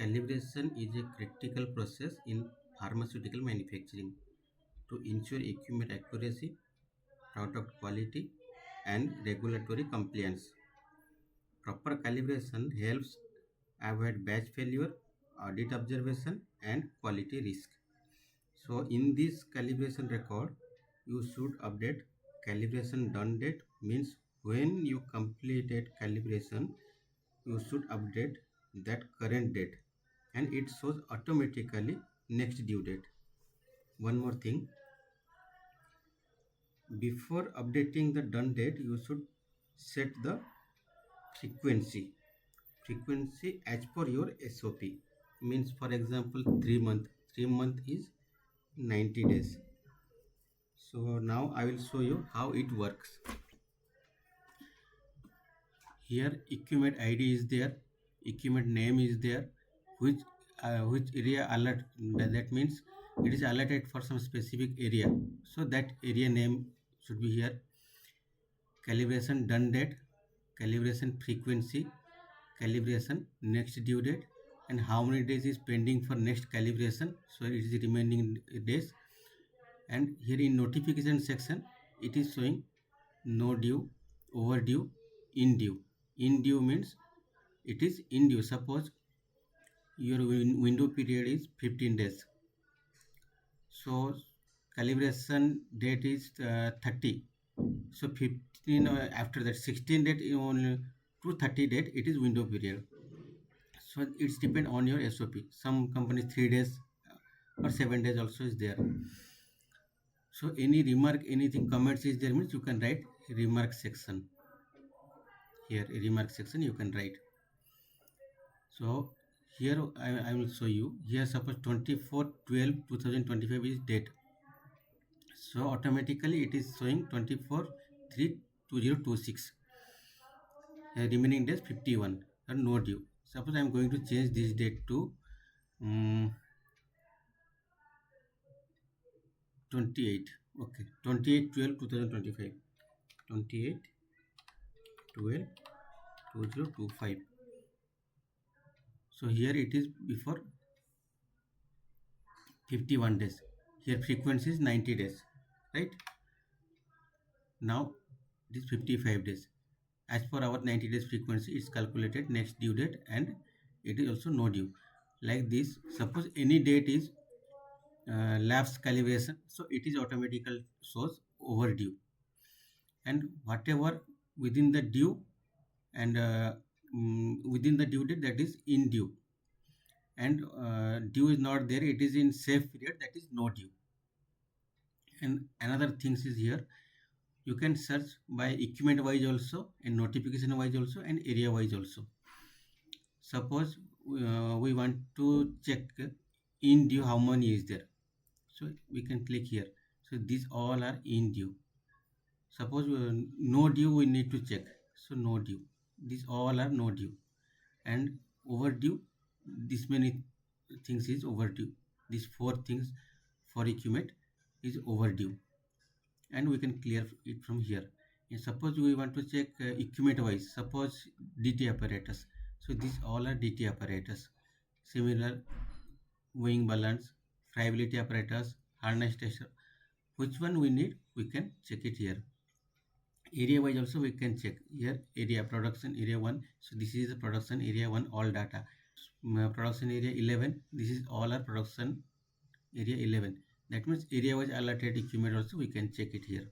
Calibration is a critical process in pharmaceutical manufacturing to ensure equipment accuracy, product quality, and regulatory compliance. Proper calibration helps avoid batch failure, audit observation, and quality risk. So, in this calibration record, you should update calibration done date means when you completed calibration, you should update that current date and it shows automatically next due date. One more thing, before updating the done date, you should set the frequency as per your SOP. Means for example 3 month is 90 days. So now I will show you how it works. Here equipment ID is there, equipment name is there, which area alert, that means it is alerted for some specific area, so that area name should be here. Calibration done date, calibration frequency, calibration next due date, and how many days is pending for next calibration, so it is remaining days. And here in notification section it is showing no due, overdue, in due. In due means it is in due. Suppose your window period is 15 days, so calibration date is 30, so 15 after that 16 date on to 30 date it is window period. So it's depend on your SOP. Some companies 3 days or 7 days also is there. So any remark, anything comments is there means you can write remark section. Here remark section you can write. So here I will show you. Here suppose 24/12/2025 is date. So automatically it is showing 24/3/2026. Remaining days 51 and no due. Suppose I am going to change this date to 28. Okay, 28/12/2025. 28/12/2025. So here it is before 51 days. Here frequency is 90 days, right? Now it is 55 days. As per our 90 days frequency, it's calculated next due date and it is also no due. Like this, suppose any date is lapse calibration, so it is automatically shows overdue. And whatever within the due and within the due date, that is in due. And due is not there, it is in safe period, that is no due. And another things is here, you can search by equipment wise also and notification wise also and area wise also. Suppose we want to check in due how many is there, so we can click here. So these all are in due. Suppose no due we need to check, so no due, these all are no due. And overdue, this many things is overdue. These 4 things for equipment is overdue, and we can clear it from here. And suppose we want to check equipment wise, suppose DT apparatus, so these all are DT apparatus. Similar weighing balance, friability apparatus, harness tester, which one we need we can check it here. Area wise also we can check here. Area production area 1, so this is the production area 1 all data. Production area 11, this is all our production area 11. That means area wise allotted equipment also we can check it here.